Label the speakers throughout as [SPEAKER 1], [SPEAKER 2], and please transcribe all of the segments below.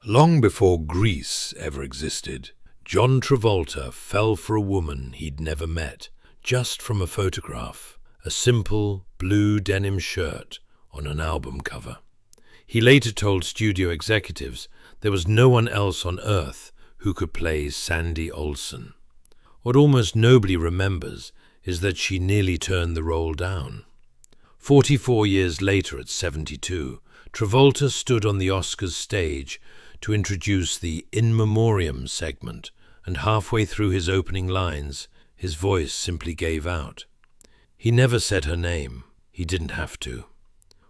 [SPEAKER 1] Long before Greece ever existed, John Travolta fell for a woman he'd never met, just from a photograph, a simple blue denim shirt on an album cover. He later told studio executives there was no one else on earth who could play Sandy Olsen. What almost nobody remembers is that she nearly turned the role down. 44 years later, at 72, Travolta stood on the Oscars stage to introduce the In Memoriam segment, and halfway through his opening lines, his voice simply gave out. He never said her name. He didn't have to.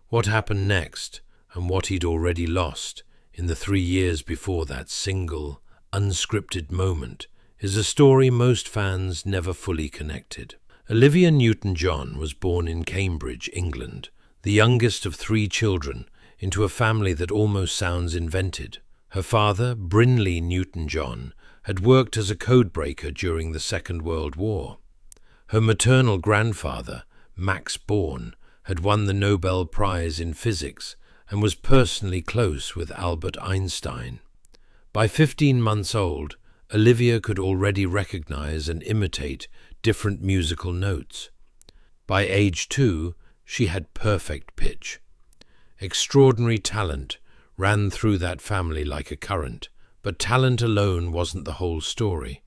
[SPEAKER 1] What happened next, and what he'd already lost in the 3 years before that single, unscripted moment, is a story most fans never fully connected. Olivia Newton-John was born in Cambridge, England, the youngest of 3 children, into a family that almost sounds invented. Her father, Brinley Newton-John, had worked as a codebreaker during the Second World War. Her maternal grandfather, Max Born, had won the Nobel Prize in Physics and was personally close with Albert Einstein. By 15 months old, Olivia could already recognize and imitate different musical notes. By age 2, she had perfect pitch. Extraordinary talent ran through that family like a current, but talent alone wasn't the whole story,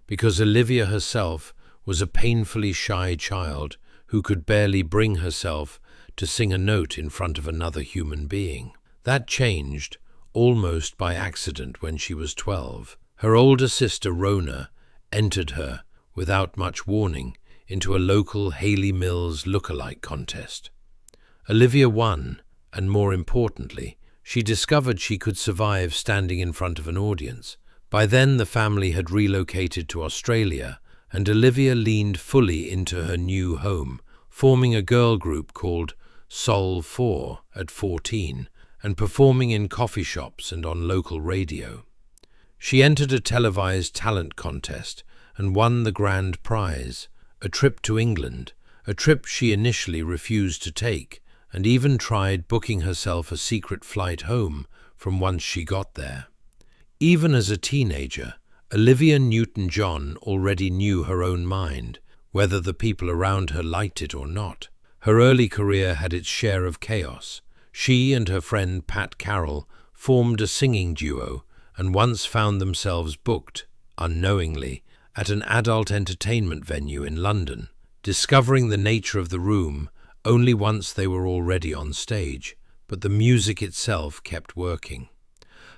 [SPEAKER 1] because Olivia herself was a painfully shy child who could barely bring herself to sing a note in front of another human being. That changed almost by accident when she was 12. Her older sister Rona entered her, without much warning, into a local Hayley Mills look-alike contest. Olivia won, and more importantly, she discovered she could survive standing in front of an audience. By then the family had relocated to Australia, and Olivia leaned fully into her new home, forming a girl group called Sol 4 at 14, and performing in coffee shops and on local radio. She entered a televised talent contest and won the grand prize, a trip to England, a trip she initially refused to take, and even tried booking herself a secret flight home from once she got there. Even as a teenager, Olivia Newton-John already knew her own mind, whether the people around her liked it or not. Her early career had its share of chaos. She and her friend Pat Carroll formed a singing duo and once found themselves booked, unknowingly, at an adult entertainment venue in London, discovering the nature of the room only once they were already on stage, but the music itself kept working.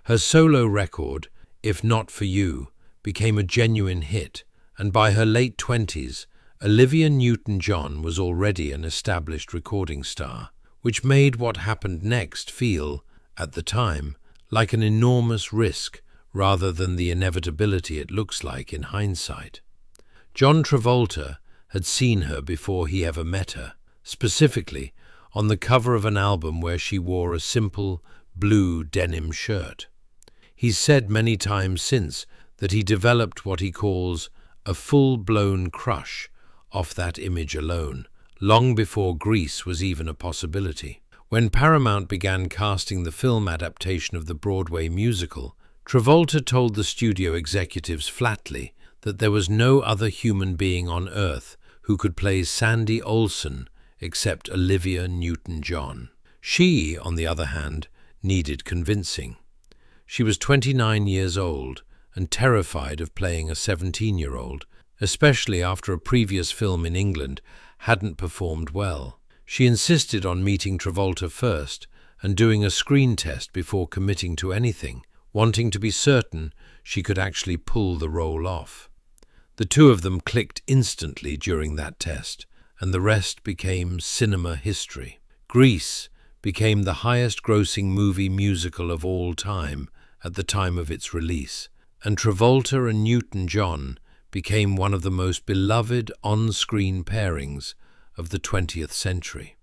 [SPEAKER 1] Her solo record, If Not For You, became a genuine hit, and by her late 20s, Olivia Newton-John was already an established recording star, which made what happened next feel, at the time, like an enormous risk rather than the inevitability it looks like in hindsight. John Travolta had seen her before he ever met her, specifically on the cover of an album where she wore a simple blue denim shirt. He's said many times since that he developed what he calls a full-blown crush off that image alone, long before Greece was even a possibility. When Paramount began casting the film adaptation of the Broadway musical, Travolta told the studio executives flatly that there was no other human being on earth who could play Sandy Olsen except Olivia Newton-John. She, on the other hand, needed convincing. She was 29 years old and terrified of playing a 17-year-old, especially after a previous film in England hadn't performed well. She insisted on meeting Travolta first and doing a screen test before committing to anything, wanting to be certain she could actually pull the role off. The two of them clicked instantly during that test, and the rest became cinema history. Grease became the highest-grossing movie musical of all time at the time of its release, and Travolta and Newton-John became one of the most beloved on-screen pairings of the 20th century.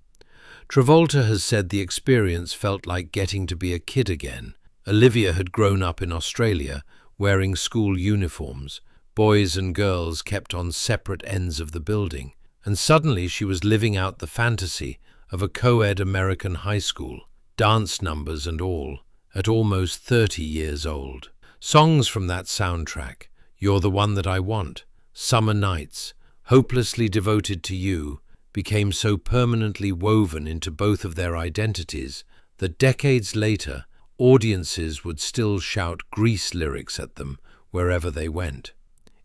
[SPEAKER 1] Travolta has said the experience felt like getting to be a kid again. Olivia had grown up in Australia wearing school uniforms. Boys and girls kept on separate ends of the building, and suddenly she was living out the fantasy of a co-ed American high school, dance numbers and all, at almost 30 years old. Songs from that soundtrack, You're the One That I Want, Summer Nights, Hopelessly Devoted to You, became so permanently woven into both of their identities that decades later, audiences would still shout Grease lyrics at them wherever they went.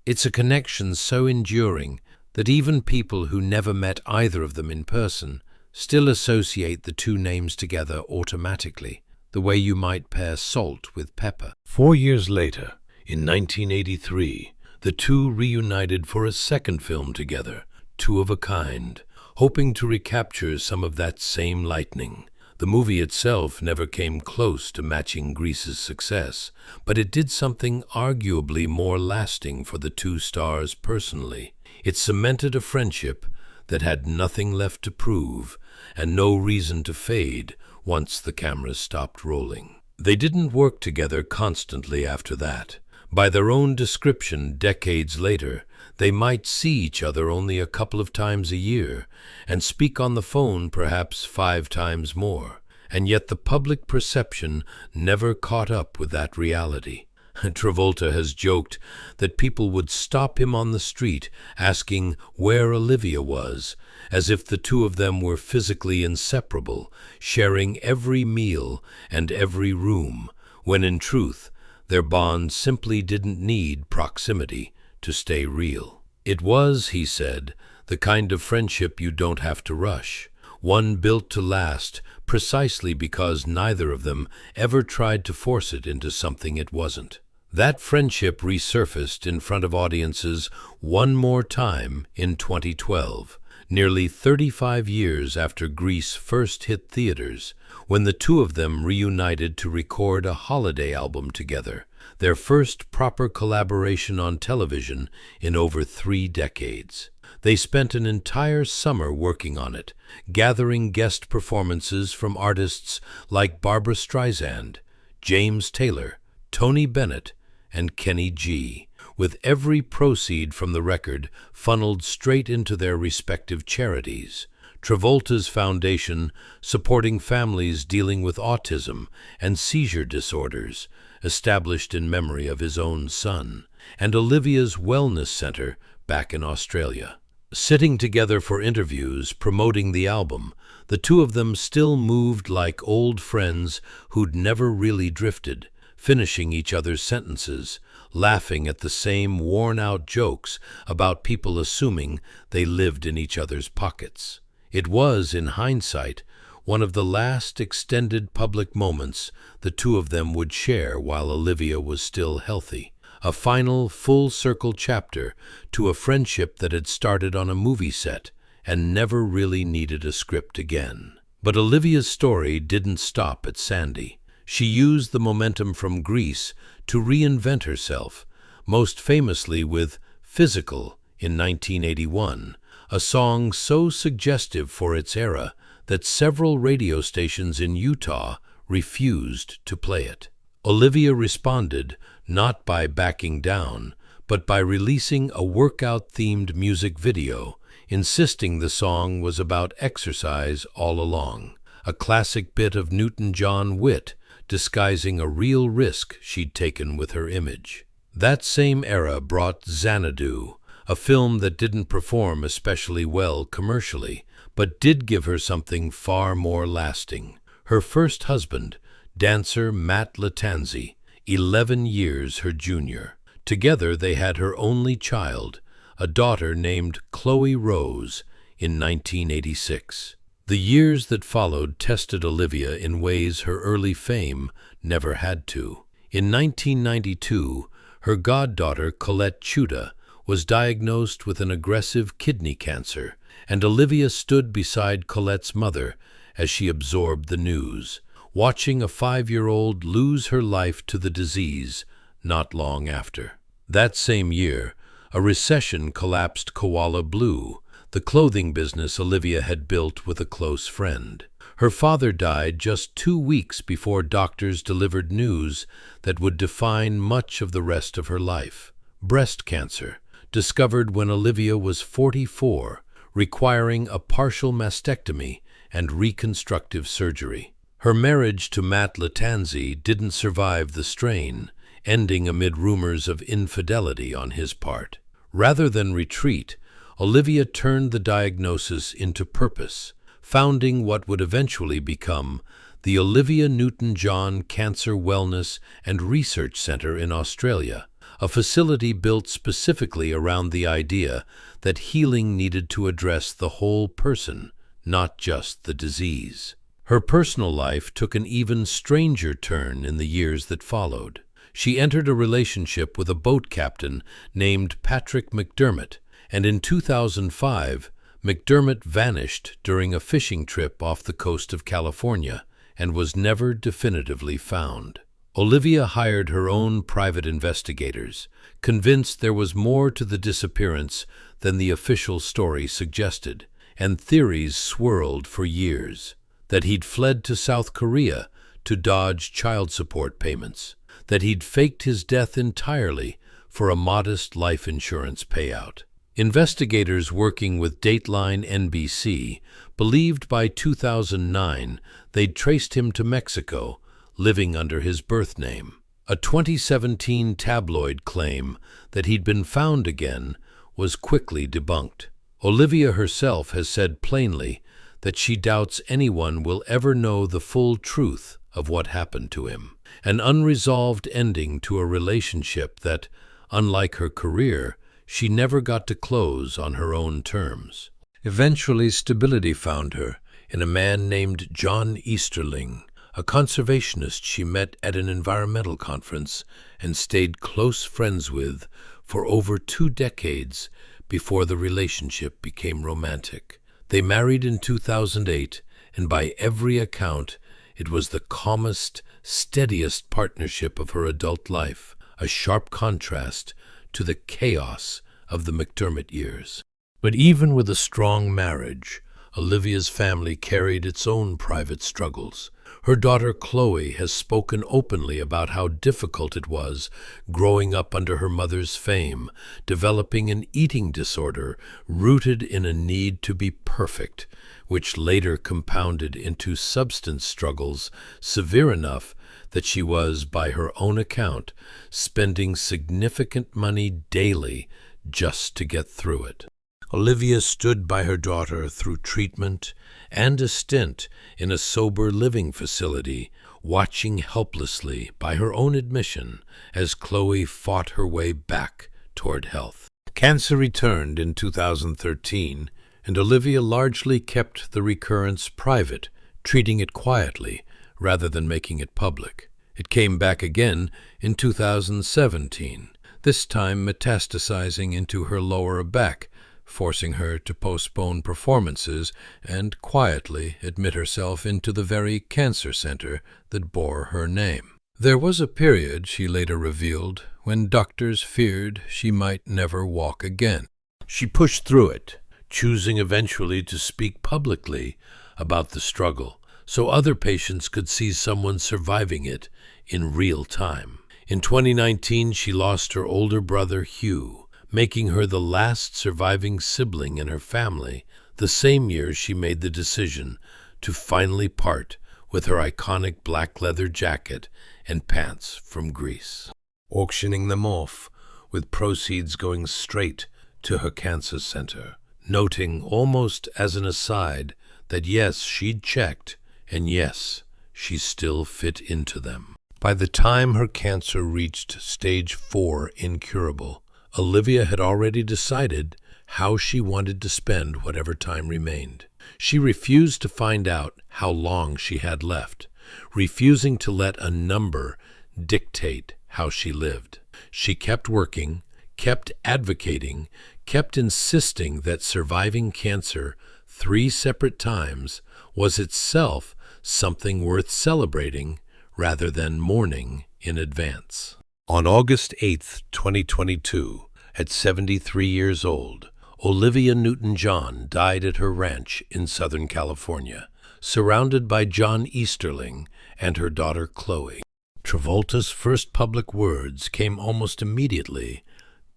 [SPEAKER 1] It's a connection so enduring that even people who never met either of them in person still associate the two names together automatically, the way you might pair salt with pepper.
[SPEAKER 2] 4 years later, in 1983, the two reunited for a second film together, Two of a Kind, hoping to recapture some of that same lightning. The movie itself never came close to matching Grease's success, but it did something arguably more lasting for the two stars personally. It cemented a friendship that had nothing left to prove and no reason to fade once the cameras stopped rolling. They didn't work together constantly after that. By their own description, decades later, they might see each other only a couple of times a year and speak on the phone perhaps 5 times more. And yet the public perception never caught up with that reality. Travolta has joked that people would stop him on the street asking where Olivia was, as if the two of them were physically inseparable, sharing every meal and every room, when in truth, their bond simply didn't need proximity to stay real. It was, he said, the kind of friendship you don't have to rush, one built to last precisely because neither of them ever tried to force it into something it wasn't. That friendship resurfaced in front of audiences one more time in 2012, nearly 35 years after Grease first hit theaters, when the two of them reunited to record a holiday album together, their first proper collaboration on television in over 3 decades. They spent an entire summer working on it, gathering guest performances from artists like Barbra Streisand, James Taylor, Tony Bennett, and Kenny G, with every proceed from the record funneled straight into their respective charities. Travolta's foundation, supporting families dealing with autism and seizure disorders, established in memory of his own son, and Olivia's Wellness Center back in Australia. Sitting together for interviews, promoting the album, the two of them still moved like old friends who'd never really drifted, finishing each other's sentences, laughing at the same worn-out jokes about people assuming they lived in each other's pockets. It was, in hindsight, one of the last extended public moments the two of them would share while Olivia was still healthy. A final, full-circle chapter to a friendship that had started on a movie set and never really needed a script again. But Olivia's story didn't stop at Sandy. She used the momentum from Grease to reinvent herself, most famously with Physical in 1981, a song so suggestive for its era that several radio stations in Utah refused to play it. Olivia responded not by backing down, but by releasing a workout-themed music video, insisting the song was about exercise all along, a classic bit of Newton-John wit disguising a real risk she'd taken with her image. That same era brought Xanadu, a film that didn't perform especially well commercially, but did give her something far more lasting. Her first husband, dancer Matt Lattanzi, 11 years her junior. Together they had her only child, a daughter named Chloe Rose, in 1986. The years that followed tested Olivia in ways her early fame never had to. In 1992, her goddaughter Colette Chuda was diagnosed with an aggressive kidney cancer, and Olivia stood beside Colette's mother as she absorbed the news, watching a 5-year-old lose her life to the disease not long after. That same year, a recession collapsed Koala Blue, the clothing business Olivia had built with a close friend. Her father died just 2 weeks before doctors delivered news that would define much of the rest of her life. Breast cancer, discovered when Olivia was 44, requiring a partial mastectomy and reconstructive surgery.
[SPEAKER 1] Her marriage to Matt Lattanzi didn't survive the strain, ending amid rumors of infidelity on his part. Rather than retreat, Olivia turned the diagnosis into purpose, founding what would eventually become the Olivia Newton-John Cancer Wellness and Research Center in Australia, a facility built specifically around the idea that healing needed to address the whole person, not just the disease. Her personal life took an even stranger turn in the years that followed. She entered a relationship with a boat captain named Patrick McDermott, and in 2005, McDermott vanished during a fishing trip off the coast of California and was never definitively found. Olivia hired her own private investigators, convinced there was more to the disappearance than the official story suggested, and theories swirled for years. That he'd fled to South Korea to dodge child support payments, that he'd faked his death entirely for a modest life insurance payout. Investigators working with Dateline NBC believed by 2009 they'd traced him to Mexico, living under his birth name. A 2017 tabloid claim that he'd been found again was quickly debunked. Olivia herself has said plainly that she doubts anyone will ever know the full truth of what happened to him. An unresolved ending to a relationship that, unlike her career, she never got to close on her own terms. Eventually, stability found her in a man named John Easterling, a conservationist she met at an environmental conference and stayed close friends with for over 2 decades before the relationship became romantic. They married in 2008, and by every account, it was the calmest, steadiest partnership of her adult life, a sharp contrast to the chaos of the McDermott years. But even with a strong marriage, Olivia's family carried its own private struggles. Her daughter Chloe has spoken openly about how difficult it was growing up under her mother's fame, developing an eating disorder rooted in a need to be perfect, which later compounded into substance struggles severe enough that she was, by her own account, spending significant money daily just to get through it. Olivia stood by her daughter through treatment and a stint in a sober living facility, watching helplessly, by her own admission, as Chloe fought her way back toward health. Cancer returned in 2013, and Olivia largely kept the recurrence private, treating it quietly rather than making it public. It came back again in 2017, this time metastasizing into her lower back, forcing her to postpone performances and quietly admit herself into the very cancer center that bore her name. There was a period, she later revealed, when doctors feared she might never walk again. She pushed through it, choosing eventually to speak publicly about the struggle, so other patients could see someone surviving it in real time. In 2019, she lost her older brother, Hugh, making her the last surviving sibling in her family, the same year she made the decision to finally part with her iconic black leather jacket and pants from Greece, auctioning them off, with proceeds going straight to her cancer center, noting almost as an aside that yes, she'd checked, and yes, she still fit into them. By the time her cancer reached stage 4 incurable, Olivia had already decided how she wanted to spend whatever time remained. She refused to find out how long she had left, refusing to let a number dictate how she lived. She kept working, kept advocating, kept insisting that surviving cancer 3 separate times was itself something worth celebrating rather than mourning in advance. On August 8, 2022, at 73 years old, Olivia Newton-John died at her ranch in Southern California, surrounded by John Easterling and her daughter Chloe. Travolta's first public words came almost immediately,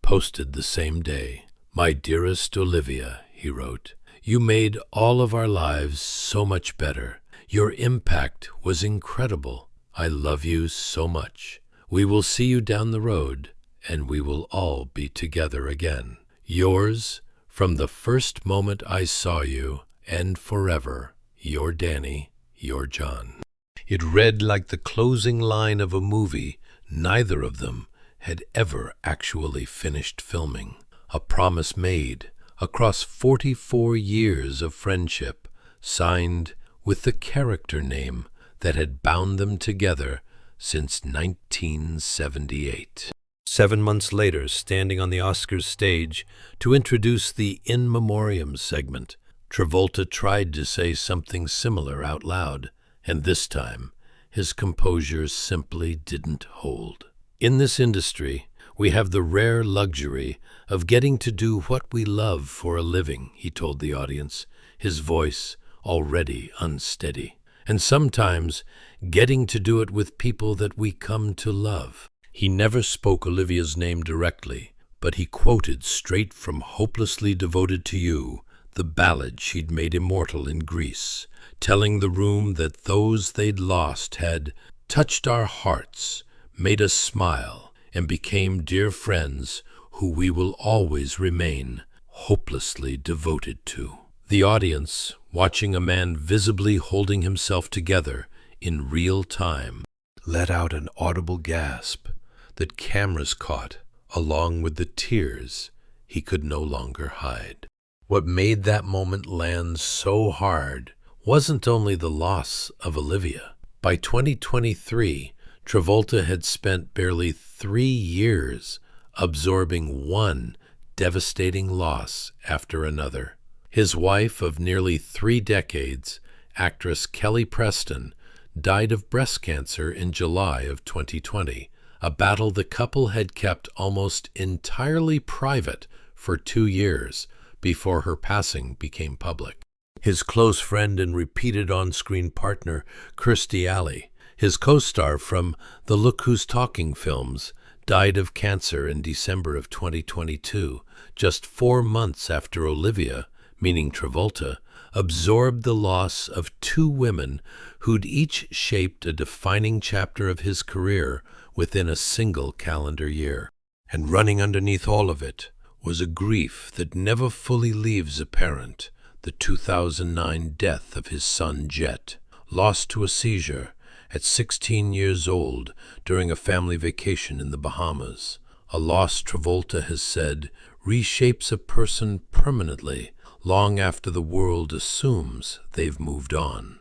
[SPEAKER 1] posted the same day. "My dearest Olivia," he wrote, "you made all of our lives so much better. Your impact was incredible. I love you so much. We will see you down the road, and we will all be together again. Yours, from the first moment I saw you, and forever, your Danny, your John. It read like the closing line of a movie neither of them had ever actually finished filming. A promise made across 44 years of friendship, signed with the character name that had bound them together since 1978. 7 months later, standing on the Oscars stage to introduce the In Memoriam segment, Travolta tried to say something similar out loud, and this time his composure simply didn't hold. In this industry, we have the rare luxury of getting to do what we love for a living, he told the audience, his voice already unsteady, and sometimes getting to do it with people that we come to love. He never spoke Olivia's name directly, but he quoted straight from Hopelessly Devoted to You, the ballad she'd made immortal in Greece, telling the room that those they'd lost had touched our hearts, made us smile, and became dear friends who we will always remain hopelessly devoted to. The audience, watching a man visibly holding himself together in real time, let out an audible gasp that cameras caught, along with the tears he could no longer hide. What made that moment land so hard wasn't only the loss of Olivia. By 2023, Travolta had spent barely 3 years absorbing one devastating loss after another. His wife of nearly 3 decades, actress Kelly Preston, died of breast cancer in July of 2020, a battle the couple had kept almost entirely private for 2 years before her passing became public. His close friend and repeated on-screen partner, Kirstie Alley, his co-star from the Look Who's Talking films, died of cancer in December of 2022, just 4 months after Olivia, meaning Travolta, absorbed the loss of 2 women who'd each shaped a defining chapter of his career within a single calendar year. And running underneath all of it was a grief that never fully leaves a parent, the 2009 death of his son Jet, lost to a seizure at 16 years old during a family vacation in the Bahamas. A loss, Travolta has said, reshapes a person permanently long after the world assumes they've moved on.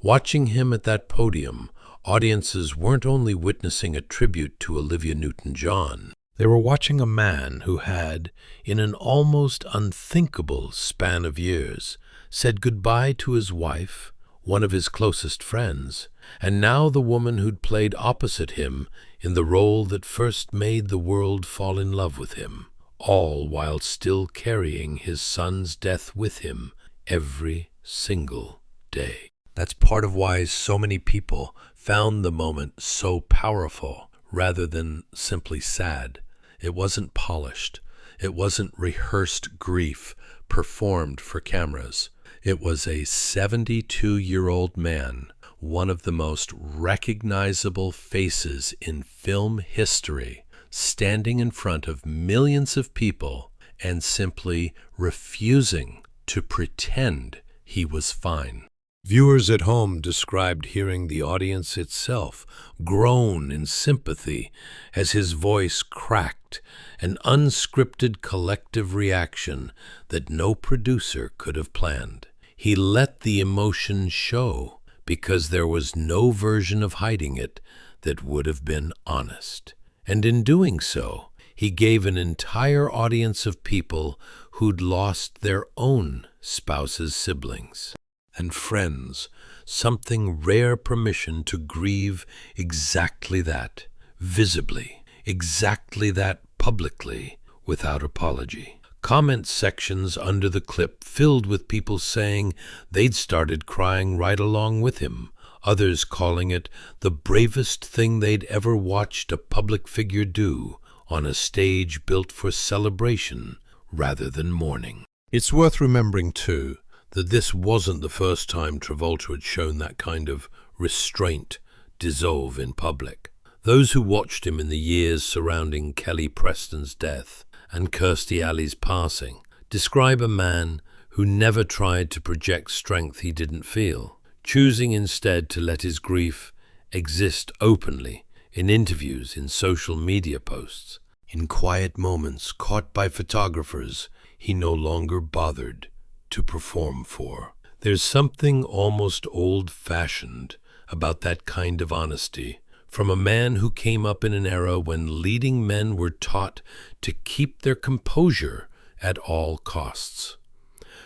[SPEAKER 1] Watching him at that podium, audiences weren't only witnessing a tribute to Olivia Newton-John. They were watching a man who had, in an almost unthinkable span of years, said goodbye to his wife, one of his closest friends, and now the woman who'd played opposite him in the role that first made the world fall in love with him, all while still carrying his son's death with him every single day. That's part of why so many people found the moment so powerful rather than simply sad. It wasn't polished. It wasn't rehearsed grief performed for cameras. It was a 72-year-old man, one of the most recognizable faces in film history, standing in front of millions of people and simply refusing to pretend he was fine. Viewers at home described hearing the audience itself groan in sympathy as his voice cracked, an unscripted collective reaction that no producer could have planned. He let the emotion show because there was no version of hiding it that would have been honest. And in doing so, he gave an entire audience of people who'd lost their own spouse's siblings and friends something rare permission to grieve exactly that, visibly, exactly that publicly, without apology. Comment sections under the clip filled with people saying they'd started crying right along with him, others calling it the bravest thing they'd ever watched a public figure do on a stage built for celebration rather than mourning. It's worth remembering, too, that this wasn't the first time Travolta had shown that kind of restraint dissolve in public. Those who watched him in the years surrounding Kelly Preston's death and Kirstie Alley's passing describe a man who never tried to project strength he didn't feel, choosing instead to let his grief exist openly in interviews, in social media posts. In quiet moments caught by photographers he no longer bothered to perform for. There's something almost old-fashioned about that kind of honesty, from a man who came up in an era when leading men were taught to keep their composure at all costs.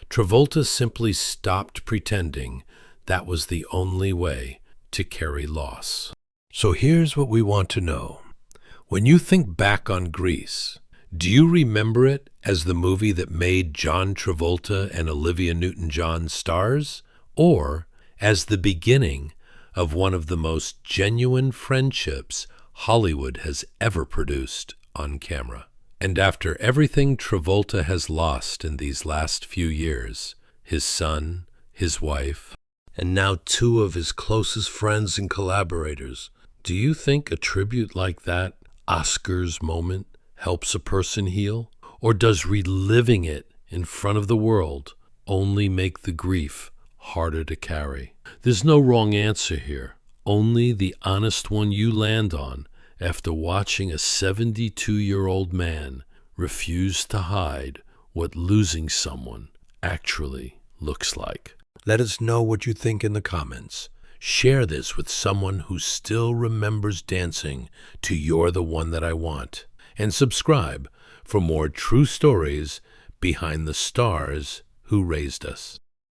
[SPEAKER 1] Travolta simply stopped pretending that was the only way to carry loss. So here's what we want to know. When you think back on Grease, do you remember it as the movie that made John Travolta and Olivia Newton-John stars, or as the beginning of one of the most genuine friendships Hollywood has ever produced on camera? And after everything Travolta has lost in these last few years, his son, his wife, and now two of his closest friends and collaborators, do you think a tribute like that, Oscars moment, helps a person heal? Or does reliving it in front of the world only make the grief harder to carry? There's no wrong answer here, only the honest one you land on after watching a 72-year-old man refuse to hide what losing someone actually looks like. Let us know what you think in the comments. Share this with someone who still remembers dancing to You're the One That I Want. And subscribe for more true stories behind the stars who raised us.